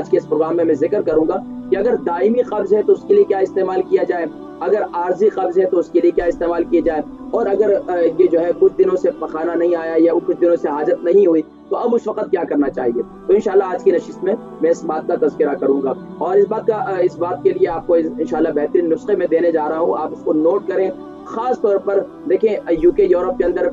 آج کے اس پروگرام میں ذکر کروں گا کہ اگر دائمی قبض ہے تو اس کے لیے کیا استعمال کیا جائے، اگر عارضی قبض ہے تو اس کے لیے کیا استعمال کیا جائے، اور اگر یہ جو ہے کچھ دنوں سے پخانہ نہیں آیا یا کچھ دنوں سے حاجت نہیں ہوئی تو اب اس وقت کیا کرنا چاہیے۔ تو انشاءاللہ آج کی نشست میں اس بات کا تذکرہ کروں گا، اور اس بات کے لیے آپ کو انشاءاللہ بہترین نسخے میں دینے جا رہا ہوں، آپ اس کو نوٹ کریں۔ خاص طور پر دیکھیں یو کے یورپ کے اندر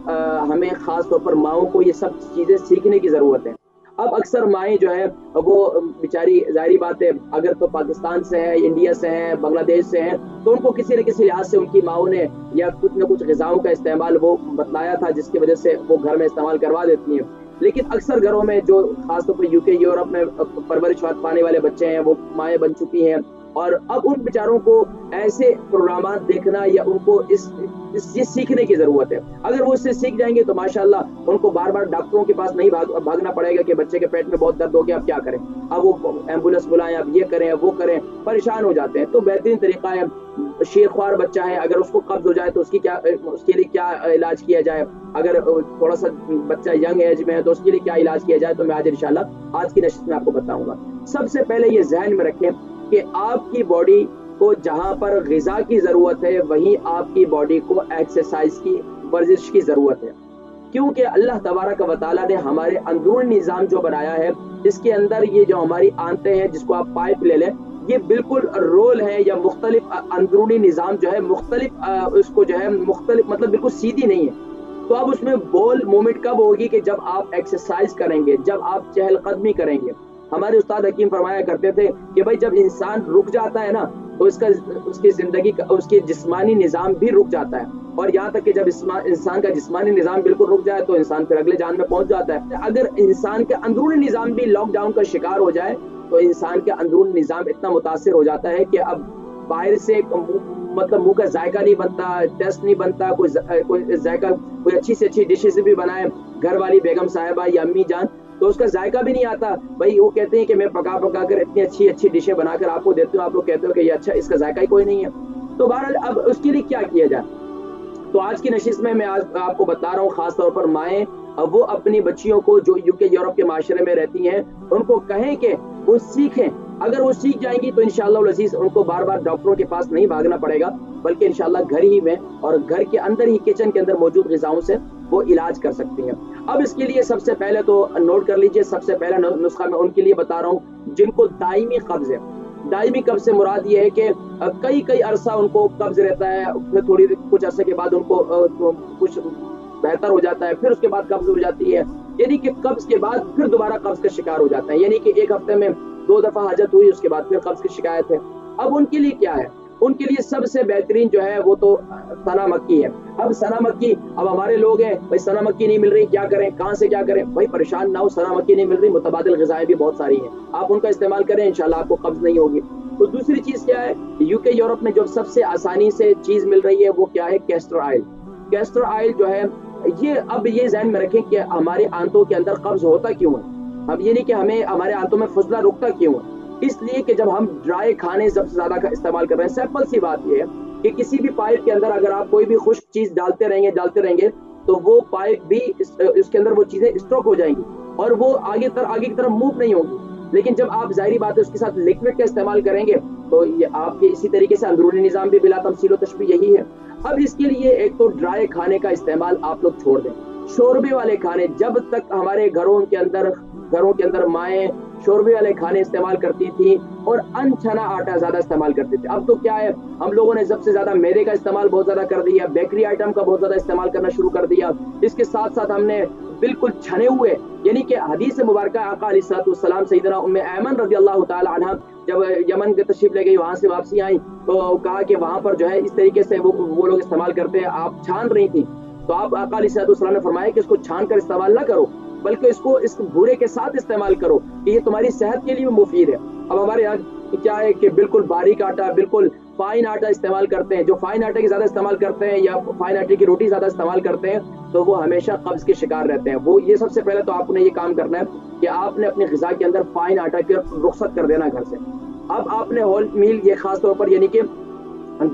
ہمیں خاص طور پر ماؤں کو یہ سب چیزیں سیکھنے کی ضرورت ہے۔ اب اکثر مائیں جو ہے وہ بیچاری، ظاہری بات ہے اگر تو پاکستان سے ہیں، انڈیا سے ہیں، بنگلہ دیش سے ہیں، تو ان کو کسی نہ کسی لحاظ سے ان کی ماؤں نے یا کچھ نہ کچھ غذاؤں کا استعمال وہ بتلایا تھا، جس کی وجہ سے وہ گھر میں استعمال کروا دیتی ہیں۔ لیکن اکثر گھروں میں جو خاص طور پر یو کے یورپ میں پرورش پانے والے بچے ہیں وہ مائیں بن چکی ہیں، اور اب ان بیچاروں کو ایسے پروگرامات دیکھنا یا ان کو یہ سیکھنے کی ضرورت ہے۔ اگر وہ اس سے سیکھ جائیں گے تو ماشاءاللہ ان کو بار بار ڈاکٹروں کے پاس نہیں بھاگنا پڑے گا کہ بچے کے پیٹ میں بہت درد ہو گیا اب کیا کریں، اب وہ ایمبولینس بلائیں، اب یہ کریں وہ کریں، پریشان ہو جاتے ہیں۔ تو بہترین طریقہ ہے، شیرخوار بچہ ہے اگر اس کو قبض ہو جائے تو اس کے لیے کیا علاج کیا جائے، اگر تھوڑا سا بچہ ینگ ایج میں ہے تو اس کے لیے کیا علاج کیا جائے، تو میں آج کی نشست میں آپ کو بتاؤں گا۔ سب سے پہلے یہ ذہن میں رکھیں کہ آپ کی باڈی کو جہاں پر غذا کی ضرورت ہے وہیں آپ کی باڈی کو ایکسرسائز کی، ورزش کی ضرورت ہے، کیونکہ اللہ تبارک و تعالیٰ نے ہمارے اندرونی نظام جو بنایا ہے اس کے اندر یہ جو ہماری آنتیں ہیں، جس کو آپ پائپ لے لیں، یہ بالکل رول ہے یا مختلف اندرونی نظام جو ہے مختلف اس کو جو ہے مختلف مطلب بالکل سیدھی نہیں ہے۔ تو اب اس میں بول مومنٹ کب ہوگی کہ جب آپ ایکسرسائز کریں گے، جب آپ چہل قدمی کریں گے۔ ہمارے استاد حکیم فرمایا کرتے تھے کہ بھائی جب انسان رک جاتا ہے نا تو اس کی زندگی کا، اس کے جسمانی نظام بھی رک جاتا ہے، اور یہاں تک کہ جب انسان کا جسمانی نظام بالکل رک جائے تو انسان پھر اگلے جان میں پہنچ جاتا ہے۔ اگر انسان کا اندرونی نظام بھی لاک ڈاؤن کا شکار ہو جائے تو انسان کا اندرونی نظام اتنا متاثر ہو جاتا ہے کہ اب باہر سے مطلب منہ کا ذائقہ نہیں بنتا، ٹیسٹ نہیں بنتا، کوئی ذائقہ، کوئی اچھی سے اچھی ڈشز بھی بنائے گھر والی بیگم صاحبہ یا امی جان تو اس کا ذائقہ بھی نہیں آتا۔ بھائی وہ کہتے ہیں کہ میں پکا کر اتنی اچھی اچھی ڈشیں بنا کر آپ کو دیتی ہوں، آپ لوگ کہتے ہو کہ یہ اچھا، اس کا ذائقہ ہی کوئی نہیں ہے۔ تو بہرحال اب اس کے لیے کیا کیا جائے، تو آج کی نشست میں آج آپ کو بتا رہا ہوں، خاص طور پر مائیں وہ اپنی بچیوں کو جو یو کے یورپ کے معاشرے میں رہتی ہیں ان کو کہیں کہ وہ سیکھیں۔ اگر وہ سیکھ جائیں گی تو انشاءاللہ العزیز ان کو بار بار ڈاکٹروں کے پاس نہیں بھاگنا پڑے گا، بلکہ انشاءاللہ گھر ہی میں اور گھر کے اندر ہی کچن کے اندر موجود غذاؤں سے وہ علاج کر سکتی ہیں۔ اب اس کے لیے سب سے پہلے تو نوٹ کر لیجئے، سب سے پہلا نسخہ میں ان کے لیے بتا رہا ہوں جن کو دائمی قبض ہے۔ دائمی قبض سے مراد یہ ہے کہ کئی عرصہ ان کو قبض رہتا ہے، پھر کچھ عرصے کے بعد ان کو کچھ بہتر ہو جاتا ہے، پھر اس کے بعد قبض ہو جاتی ہے، یعنی کہ قبض کے بعد پھر دوبارہ قبض کا شکار ہو جاتا ہے، یعنی کہ ایک ہفتے میں 2 دفعہ حاجت ہوئی اس کے بعد پھر قبض کی شکایت ہے۔ اب ان کے لیے کیا ہے، ان کے لیے سب سے بہترین جو ہے وہ تو سنا مکی ہے۔ اب سنا مکی، اب ہمارے لوگ ہیں بھائی سنا مکی نہیں مل رہی، کیا کریں، کہاں سے کیا کریں؟ بھائی پریشان نہ ہو، سنا مکی نہیں مل رہی، متبادل غذائیں بھی بہت ساری ہیں، آپ ان کا استعمال کریں، انشاءاللہ آپ کو قبض نہیں ہوگی۔ تو دوسری چیز کیا ہے، یو کے یورپ میں جو سب سے آسانی سے چیز مل رہی ہے وہ کیا ہے، کیسٹر آئل۔ کیسٹر آئل جو ہے اب یہ ذہن میں رکھیں کہ ہمارے آنتوں کے اندر قبض ہوتا کیوں ہے، اب یہ نہیں کہ ہمارے آنتوں میں فضلہ رکتا کیوں ہے، اس لیے کہ جب ہم ڈرائی کھانے سب سے زیادہ استعمال کر رہے ہیں۔ سمپل سی بات یہ ہے کہ کسی بھی پائپ کے اندر اگر آپ کوئی بھی خشک چیز ڈالتے رہیں گے تو وہ پائپ بھی اس کے اندر وہ چیزیں اسٹروک ہو جائیں گی اور وہ آگے کی طرف موو نہیں ہوگی۔ لیکن جب آپ ظاہری بات ہے اس کے ساتھ لکوڈ کا استعمال کریں گے تو یہ آپ کے اسی طریقے سے اندرونی نظام بھی بلا تمثیل و تشبیہ یہی ہے۔ اب اس کے لیے ایک تو ڈرائی کھانے کا استعمال آپ لوگ چھوڑ دیں، شوربے والے کھانے، جب تک ہمارے گھروں کے اندر مائیں شوربے والے کھانے استعمال کرتی تھی اور انچھنا آٹا زیادہ استعمال کرتی تھی، اب تو کیا ہے، ہم لوگوں نے سب سے زیادہ میدے کا استعمال بہت زیادہ کر دیا، بیکری آئٹم کا بہت زیادہ استعمال کرنا شروع کر دیا۔ اس کے ساتھ ساتھ ہم نے بالکل چھنے ہوئے، یعنی کہ حدیث مبارکہ آقا علیہ الصلوۃ والسلام سیدنا ام ایمن رضی اللہ تعالی عنہ جب یمن کے تشریف لے گئی، وہاں سے واپسی آئیں تو کہا کہ وہاں پر جو ہے اس طریقے سے وہ لوگ استعمال کرتے ہیں، آپ چھان رہی تھی تو آپ آقا علیہ الصلوۃ والسلام نے فرمایا کہ اس کو چھان کر استعمال نہ کرو، بلکہ اس کو اس بھورے کے ساتھ استعمال کرو کہ یہ تمہاری صحت کے لیے مفید ہے۔ اب ہمارے یہاں کیا ہے کہ بالکل باریک آٹا، بالکل فائن آٹا استعمال کرتے ہیں، جو فائن آٹے کی زیادہ استعمال کرتے ہیں یا فائن آٹے کی روٹی زیادہ استعمال کرتے ہیں تو وہ ہمیشہ قبض کے شکار رہتے ہیں۔ وہ یہ سب سے پہلے تو آپ نے یہ کام کرنا ہے کہ آپ نے اپنی غذا کے اندر فائن آٹا کی رخصت کر دینا گھر سے۔ اب آپ نے ہول میل، یہ خاص طور پر یعنی کہ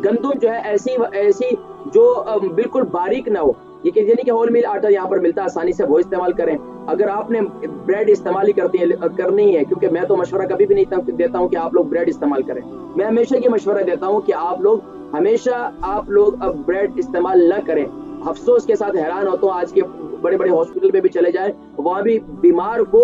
گندم جو ہے ایسی جو بالکل باریک نہ ہو، یہ کہ یعنی کہ ہول میل آٹا یہاں پر ملتا ہے آسانی سے، وہ استعمال کریں۔ اگر آپ نے بریڈ استعمال ہی کرنی ہے، کیونکہ میں تو مشورہ کبھی بھی نہیں دیتا ہوں کہ آپ لوگ بریڈ استعمال کریں، میں ہمیشہ یہ مشورہ دیتا ہوں کہ آپ لوگ اب بریڈ استعمال نہ کریں۔ افسوس کے ساتھ حیران ہوتا ہوں، آج کے بڑے بڑے ہاسپٹل پہ بھی چلے جائیں، وہاں بھی بیمار کو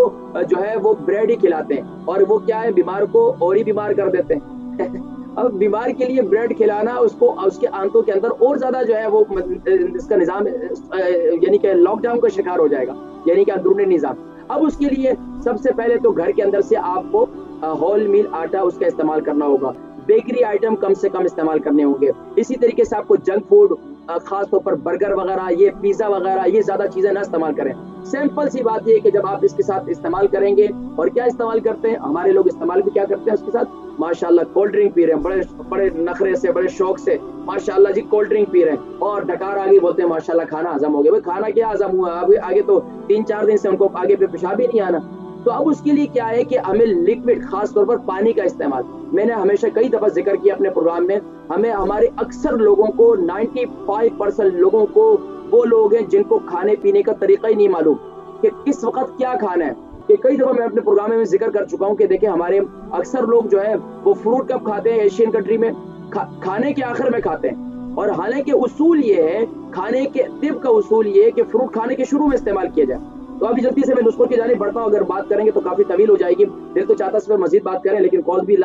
جو ہے وہ بریڈ ہی کھلاتے ہیں، اور وہ کیا ہے، بیمار کو اور ہی بیمار کر دیتے ہیں۔ اب بیمار کے لیے بریڈ کھلانا، اس کے آنتوں کے اندر اور زیادہ جو ہے وہ اس کا نظام یعنی کہ لاک ڈاؤن کا شکار ہو جائے گا، یعنی کہ اندرونی نظام۔ اب اس کے لیے سب سے پہلے تو گھر کے اندر سے آپ کو ہول میل آٹا اس کا استعمال کرنا ہوگا، بیکری آئٹم کم سے کم استعمال کرنے ہوں گے۔ اسی طریقے سے آپ کو جنک فوڈ، خاص طور پر برگر وغیرہ، یہ پیزا وغیرہ، یہ زیادہ چیزیں نہ استعمال کریں۔ سمپل سی بات یہ ہے کہ جب آپ اس کے ساتھ استعمال کریں گے، اور کیا استعمال کرتے ہیں ہمارے لوگ، استعمال بھی کیا کرتے ہیں اس کے ساتھ، ماشاءاللہ کولڈ ڈرنک پی رہے ہیں، بڑے نخرے سے، بڑے شوق سے، ماشاءاللہ جی کولڈ ڈرنک پی رہے ہیں، اور ڈکار آگے بولتے ہیں ماشاءاللہ کھانا ہضم ہو گیا۔ بھائی کھانا کیا ہضم ہوا، اب آگے تو 3-4 دن سے ان کو آگے پہ پیشاب ہی نہیں آنا۔ تو اب اس کے لیے کیا ہے کہ ہمیں لکوڈ، خاص طور پر پانی کا استعمال، میں نے ہمیشہ کئی دفعہ ذکر کیا اپنے پروگرام میں، ہمارے اکثر لوگوں کو 95% لوگوں کو وہ لوگ ہیں جن کو کھانے پینے کا طریقہ ہی نہیں معلوم کہ کس وقت کیا کھانا ہے۔ کہ کئی دفعہ میں اپنے پروگرام میں ذکر کر چکا ہوں کہ دیکھیں ہمارے اکثر لوگ جو ہے وہ فروٹ کب کھاتے ہیں، ایشین کنٹری میں کھانے کے آخر میں کھاتے ہیں، اور حالانکہ اصول یہ ہے، کھانے کے طب کا اصول یہ ہے کہ فروٹ کھانے کے شروع میں استعمال کیا جائے۔ تو ابھی جلدی سے میں نسخوں کی جانب بڑھتا ہوں، اگر بات کریں گے تو کافی طویل ہو جائے گی، دل تو چاہتا ہے اس پہ مزید بات کریں، لیکن کال بھی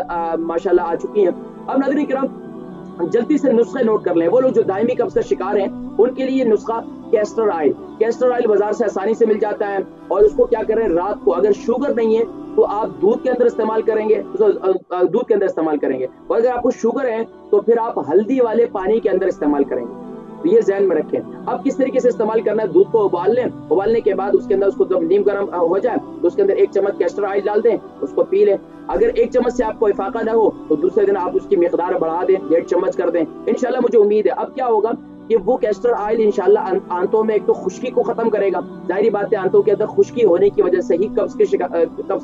ماشاءاللہ آ چکی ہیں۔ اب ناظرین کرام جلدی سے نسخے نوٹ کر لیں، وہ لوگ جو دائمی قبض کا شکار ہیں ان کے لیے نسخہ کیسٹر آئل بازار سے آسانی سے مل جاتا ہے، اور اس کو کیا کریں، رات کو اگر شوگر نہیں ہے تو آپ دودھ کے اندر استعمال کریں گے، اور اگر آپ کو شوگر ہے تو پھر آپ ہلدی والے پانی کے اندر استعمال کریں گے۔ تو یہ ذہن میں رکھیں۔ اب کس طریقے سے استعمال کرنا ہے، دودھ کو ابال لیں، ابالنے کے بعد اس کے اندر اس کو جب نیم گرم ہو جائے تو اس کے اندر 1 چمچ کیسٹر آئل ڈال دیں، اس کو پی لیں۔ اگر 1 چمچ سے آپ کو افاقہ نہ ہو تو دوسرے دن آپ اس کی مقدار بڑھا دیں، 1.5 چمچ کر دیں، انشاءاللہ مجھے امید ہے۔ اب کیا ہوگا کہ وہ کیسٹر آئل انشاءاللہ آنتوں میں ایک تو خشکی کو ختم کرے گا، ظاہری بات ہے آنتوں کے اندر خشکی ہونے کی وجہ سے ہی قبض کی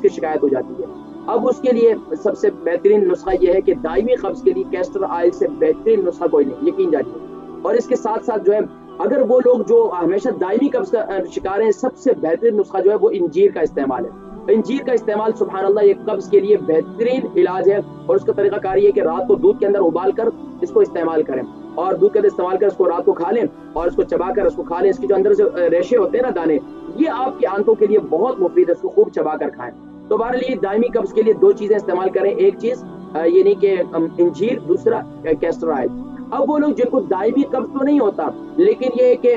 شکایت ہو جاتی ہے۔ اب اس کے لیے سب سے بہترین نسخہ یہ ہے کہ دائمی قبض کے لیے کیسٹر آئل سے بہترین نسخہ کوئی نہیں، یقین جانیے۔ اور اس کے ساتھ ساتھ جو ہے، اگر وہ لوگ جو ہمیشہ دائمی قبض کا شکار ہیں، سب سے بہترین نسخہ جو ہے وہ انجیر کا استعمال ہے۔ انجیر کا استعمال سبحان اللہ یہ قبض کے لیے بہترین علاج ہے، اور اس کا طریقہ کار یہ ہے کہ رات کو دودھ کے اندر ابال کر اس کو استعمال کریں، اور دودھ کے اندر استعمال کر اس کو رات کو کھا لیں، اور اس کو چبا کر اس کو کھا لیں۔ اس کے جو اندر سے ریشے ہوتے ہیں نا، دانے، یہ آپ کے آنتوں کے لیے بہت مفید ہے، اس کو خوب چبا کر کھائیں۔ تو بہرحال دائمی قبض کے لیے 2 چیزیں استعمال کریں، ایک چیز یعنی کہ انجیر، دوسرا کیسٹر آئل۔ اب وہ لوگ جن کو دائمی قبض تو نہیں ہوتا، لیکن یہ کہ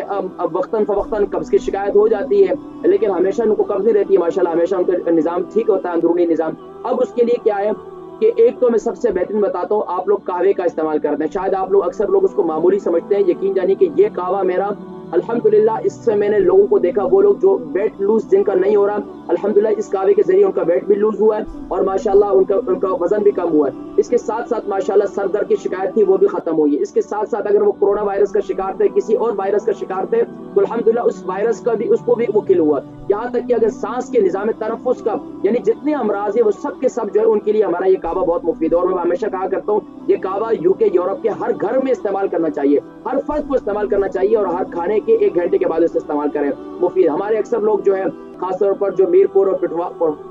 وقتاً فوقتاً قبض کی شکایت ہو جاتی ہے، لیکن ہمیشہ ان کو قبض نہیں رہتی ہے، ماشاءاللہ ہمیشہ ان کا نظام ٹھیک ہوتا ہے، اندرونی نظام۔ اب اس کے لیے کیا ہے کہ ایک تو میں سب سے بہترین بتاتا ہوں، آپ لوگ قہوے کا استعمال کرتے ہیں، شاید آپ لوگ اکثر لوگ اس کو معمولی سمجھتے ہیں، یقین جانیے کہ یہ قہوہ میرا الحمدللہ، اس سے میں نے لوگوں کو دیکھا، وہ لوگ جو ویٹ لوز جن کا نہیں ہو رہا، الحمدللہ اس قہوے کے ذریعے ان کا ویٹ بھی لوز ہوا ہے، اور ماشاءاللہ ان کا وزن بھی کم ہوا ہے۔ اس کے ساتھ ساتھ ماشاءاللہ سر درد کی شکایت تھی وہ بھی ختم ہوئی ہے۔ اس کے ساتھ ساتھ اگر وہ کورونا وائرس کا شکار تھے، کسی اور وائرس کا شکار تھے، تو الحمدللہ اس وائرس کا بھی، اس کو بھی وہ کل ہوا۔ یہاں تک کہ اگر سانس کے نظام تنفس کا، یعنی جتنے امراض ہیں وہ سب کے سب جو ہے ان کے لیے ہمارا یہ قہوہ بہت مفید ہے، اور میں ہمیشہ کہا کرتا ہوں یہ قہوہ UK یورپ کے ہر گھر میں استعمال کرنا چاہیے، ہر فرد کو استعمال کرنا چاہیے، اور ہر کھانے کے 1 گھنٹے کے بعد اسے استعمال کریں، مفید۔ ہمارے اکثر لوگ جو ہے، خاص طور پر جو میرپور اور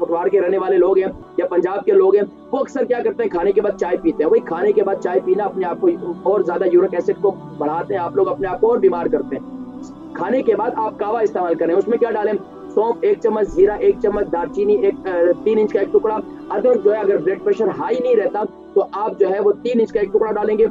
پٹوار کے رہنے والے لوگ ہیں یا پنجاب کے لوگ ہیں، وہ اکثر کیا کرتے ہیں، کھانے کے بعد چائے پیتے ہیں۔ وہی کھانے کے بعد چائے پینا اپنے آپ کو اور زیادہ یورک ایسڈ کو بڑھاتے ہیں، آپ لوگ اپنے آپ کو اور بیمار کرتے ہیں۔ کھانے کے بعد آپ قہوہ استعمال کریں، اس میں کیا ڈالیں، سونف 1 چمچ، زیرہ 1 چمچ، دارچینی 3 انچ کا 1 ٹکڑا، ادرک جو ہے اگر بلڈ پریشر ہائی نہیں رہتا تو آپ جو ہے وہ 3 انچ کا 1 ٹکڑا ڈالیں گے،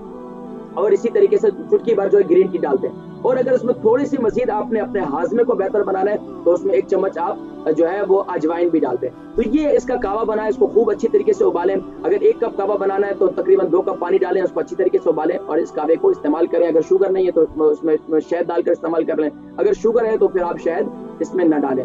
اور اسی طریقے سے چٹکی بھر جو ہے گرین ٹی ڈالتے ہیں۔ اور اگر اس میں تھوڑی سی مزید آپ نے اپنے ہاضمے کو بہتر بنانا ہے تو اس میں 1 چمچ آپ جو ہے وہ اجوائن بھی ڈالتے ہیں۔ تو یہ اس کا قہوہ بنا ہے، اس کو خوب اچھی طریقے سے ابالیں۔ اگر 1 کپ قہوہ بنانا ہے تو تقریباً 2 کپ پانی ڈالیں، اس کو اچھی طریقے سے ابالیں، اور اس قہوے کو استعمال کریں۔ اگر شوگر نہیں ہے تو اس میں شہد ڈال کر استعمال کر لیں، اگر شوگر ہے تو پھر آپ شہد اس میں نہ ڈالیں۔